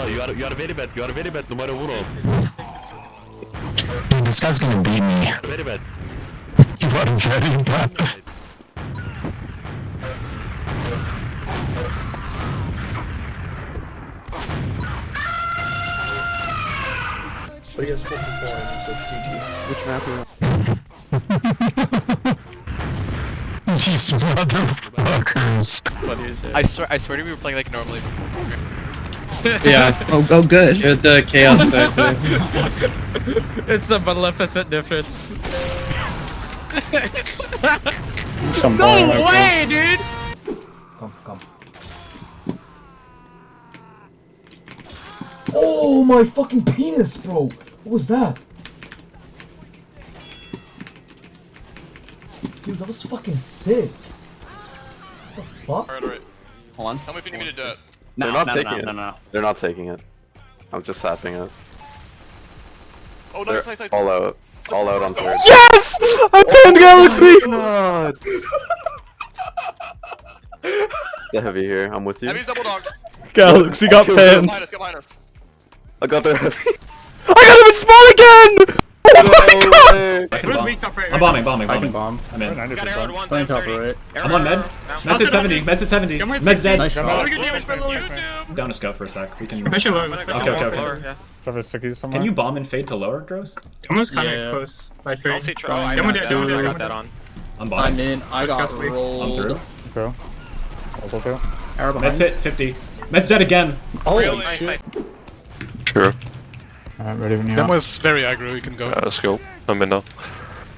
you are very bad. You are very bad. Numero uno. Dude, this guy's gonna beat me. Very bad. You are very bad. But he has 54 so GG. Which map are you These motherfuckers. I swear to you, we were playing like normally. Yeah. Oh good. You're the chaos factor. It's a maleficent difference. No way, dude! Come. Oh my fucking penis, bro! What was that? Dude, that was fucking sick. What the fuck? Alright. Hold on. Tell me if you need me to do it. No, They're not taking it. no. They're not taking it. I'm just sapping it. Oh, They're nice. all out. All out on third. Yes! I panned Galaxy! God. The heavy here. I'm with you. Heavy's double dogged. Galaxy got Get panned. Get behind us. I got their heavy. I got him in spawn again! Oh my god! Where's weak top right? I'm bombing. I can bomb. I'm in. Got arrowed 1, Playing top 30. right. I'm on med. Med's at 70. Med's at 70. Med's dead. Nice shot. YouTube. Down a scout for a sec. We can. Okay. Can you bomb and fade to lower, Dros? Someone's kind of Yeah. close. I'll see Troll. I Come on, got down, two. I got that on. I'm I'm bombing. in. I got I'm rolled. through. Arrow behind. Med's hit 50. Med's dead again. Really nice. Sure. That was very aggro, you can go. Let's go. I'm in now.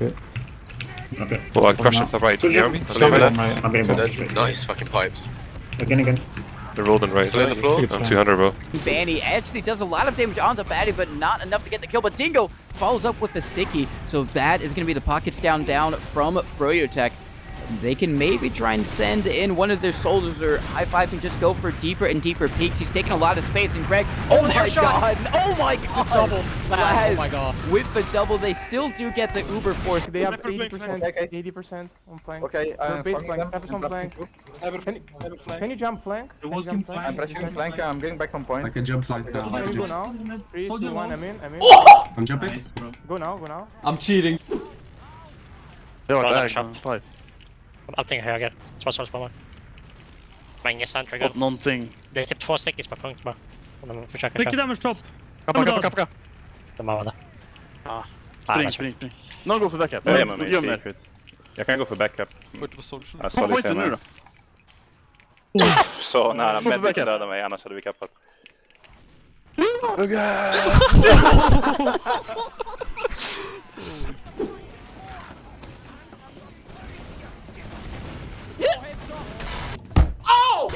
Okay. Oh, I crushed it to right. You hear me? I'm getting bombed. Nice fucking pipes. Again. They're rolling right. Still on the floor? I'm 200, bro. Banny actually does a lot of damage onto Batty, but not enough to get the kill. But Dingo follows up with a sticky, so that is going to be the pockets down from Froyotech. They can maybe try and send in one of their soldiers, or High Five can just go for deeper and deeper peaks. He's taking a lot of space, and Greg, oh my god, double, Oh my god. with the double, they still do get the Uber Force. They have 80%, 80% on flank. Okay, Base flank, steps on flank. Can you jump flank? I'm pressuring flank. I'm getting back on point. I can jump flank now. Can you go now? 3, 2, 1, I'm in. I'm jumping. Go now. I'm cheating. Allting höger, trots allt bara. Men ingen sandtrigger. Fått någonting. Det är typ 2 stickers per punkt bara. Om de försöker köra. Mycket damage top. Kappa. De har det. Spring. Någon går för backup. Gömmer. Jag kan gå för backup. Vad pointer nu då? Så nära. Men inte döda mig, annars hade vi kappat. Oh!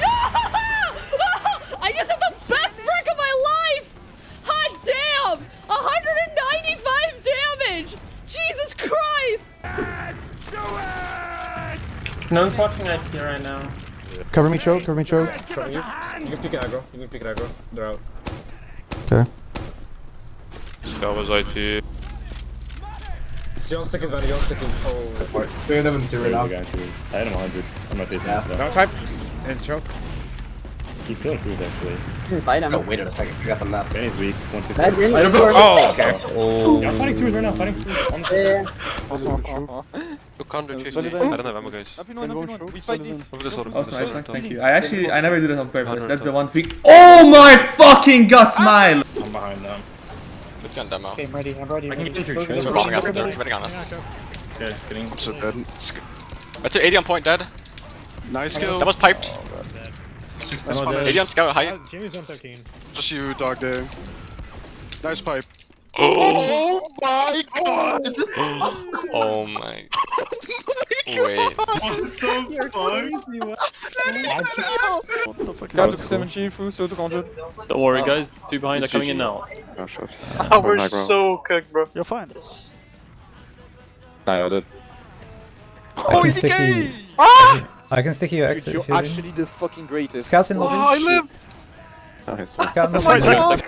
I just had the best brick of my life! Hot damn! 195 damage! Jesus Christ! No one's watching IT right now. Cover me, choke. You can pick aggro. They're out. Okay. That was IT. Yon stick is bad. Oh. We have them in 0 now. I had him 100. I'm not facing him. Down type. And choke. He's still 2 actually. Oh, wait a second. I got the map. Benny's weak. 150. Oh, okay. Yeah, I'm fighting 2 right now. Fighting 2. Look 150. I don't have ammo, guys. We fight this. Oh, nice, thank you. I never do that on purpose. That's the one thing. Oh my fucking gut smile! I'm behind them. Let's get them out. Okay, I'm ready. I can get through They're bombing us, they're committing on us. Okay, getting. I'm so dead. That's an 80 on point, dead. Nice kill. That was piped. 80 on scout, high. Just you, dog day. Nice pipe. Oh my god! Oh my. Wait. Got the 17 food, so to Don't worry, guys. 2 behind are coming in now. We're so cooked, bro. You're fine. I did. Oh, he's gay! I can stick you exit. You're actually the fucking greatest. Scouts in lobby. I live! Nice. Scout in lobby.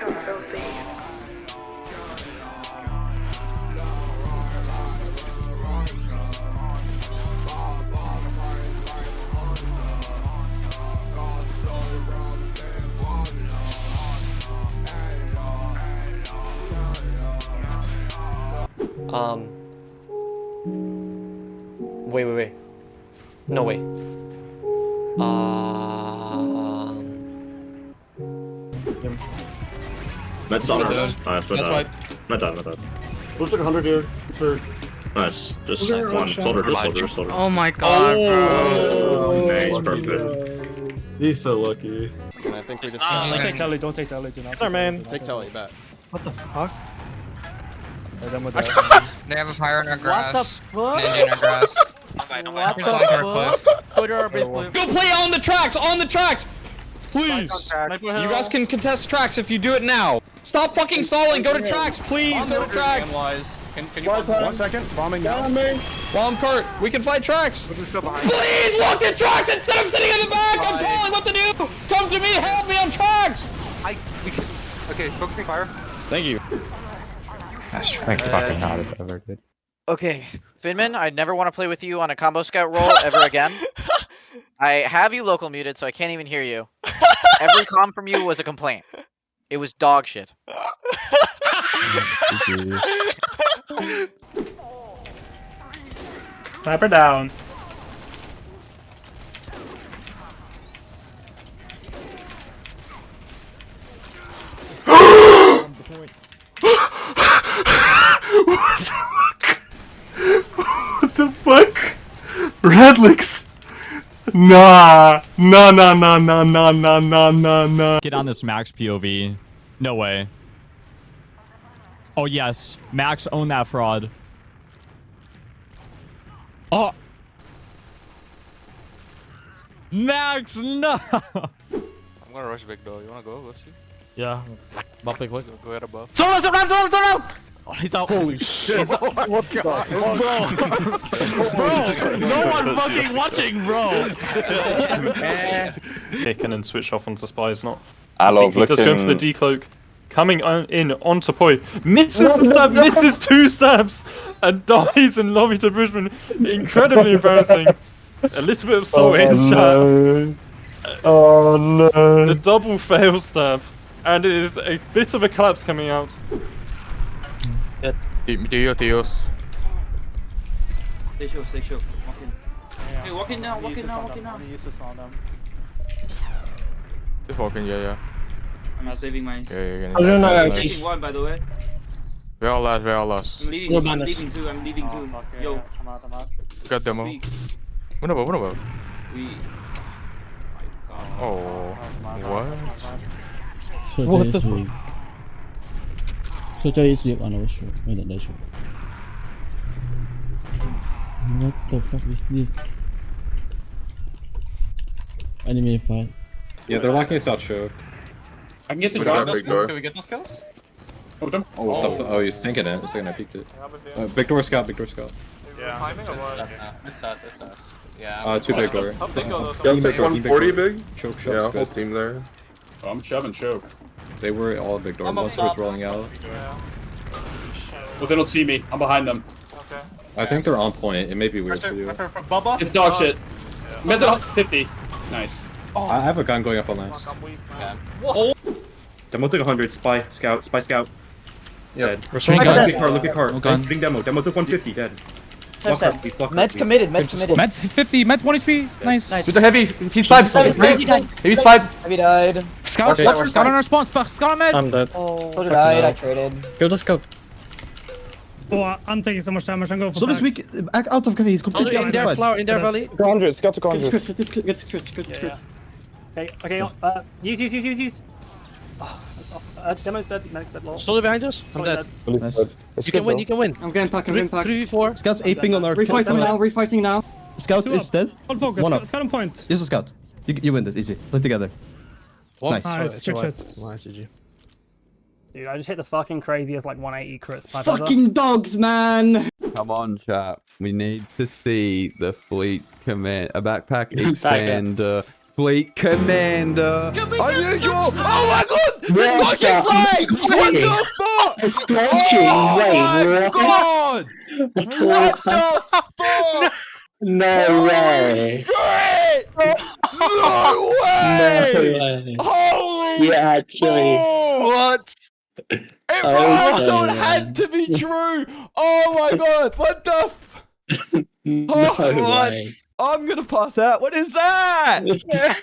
Wait. No way. Med's on us. Nice, we're dead. Med dead. Push like 100 here. It's hurt. Nice. Just one. Soldier. Oh my god, bro. Nice, perfect. He's so lucky. And I think we just Just take telly, don't take telly, do not. Sorry, man. Take telly, bet. What the fuck? We're done with that. They have a fire in our grass. What the fuck? Ninja in our grass. What the fuck? Go play on the tracks! Please! You guys can contest tracks if you do it now. Stop fucking stalling, go to tracks, please! Go to tracks! Can you 1 second? Bombing now. Bomb cart, we can fight tracks! Please walk the tracks instead of sitting in the back! I'm calling what to do! Come to me, help me on tracks! Okay, focusing fire. Thank you. That's fucking hot if ever did. Okay, Finman, I never want to play with you on a combo scout role ever again. I have you local muted, so I can't even hear you. Every comm from you was a complaint. It was dog shit. Sniper down. What the fuck? Redlicks! Nah. Get on this Max POV. No way. Oh yes, Max own that fraud. Oh! Max, no! I'm gonna rush big door. You wanna go, Lucy? Yeah. Buff quick. Go ahead above. Oh, he's out. Holy shit. What the Bro, no one fucking watching, bro. Kick and then switch off onto spies, not. I think he does go for the decloak. Coming in onto Poi. Misses the stab, misses 2 stabs, and dies in lobby to Bridgman. Incredibly embarrassing. A little bit of salt in chat. Oh no. The double fail stab. And it is a bit of a collapse coming out. Tíos. Stay show. Hey, walk in now. Just walking, yeah. I'm saving mine. Yeah. I'm taking one, by the way. We're all last. I'm leaving too. Yo. I'm out. Got demo. What about? We. Oh. What? What the fuck? So is weak on our show. What the fuck is this? Enemy fight. Yeah, they're locking us out, show. I can get the Can drop. we get those kills? Oh, he's sinking it. The second I peeked it. Big door scout. Yeah. Climbing or what? It's us. Yeah. 2 big door. Y'all take 140 big? Choke Yeah, shots, whole good. team there. I'm shoving choke. They were all big door. Monster was rolling out. Well, they don't see me. I'm behind them. Okay. I think they're on point. It may be weird for you. Bubba? It's dog shit. Meds at 50. Nice. I have a gun going up on last. Demo took 100. Spy scout. Yep. Look at cart. Big demo. Demo took 150. Dead. Med's committed. Med's 50, Med's 1 HP. Nice. There's a heavy. He's spiked. He's spiked. Heavy died. Scout on our spawn. Scout on Med. I'm dead. So did I traded. Go to scout. Oh, I'm taking so much damage. I'm going for So this week, back out of cafe. He's completely in there, flower, in there, valley. 100, scout to 100. Crits. Okay, use. Oh, that's off. Demo's dead, Med's dead low. Soldier behind us. I'm dead. Nice. You can win. I'm getting pack. 3, 4. Scout's aping on our Refighting now. Scout is dead. On focus, One up. Scout on point. Yes, a scout. You win this, easy. Play together. Nice. Nice, good shit. Dude, I just hit the fucking craziest like 180 crits. Fucking dogs, man. Come on, chat. We need to see the fleet command, a backpack expander. Fleet commander. Unusual. Oh my god! Fucking flag! What the fuck? Oh my god! What the fuck? No way. Shit! No way! Holy Yeah, actually. What? It had to be true. Oh my god! What the? Oh, What? I'm gonna pass out. What is that?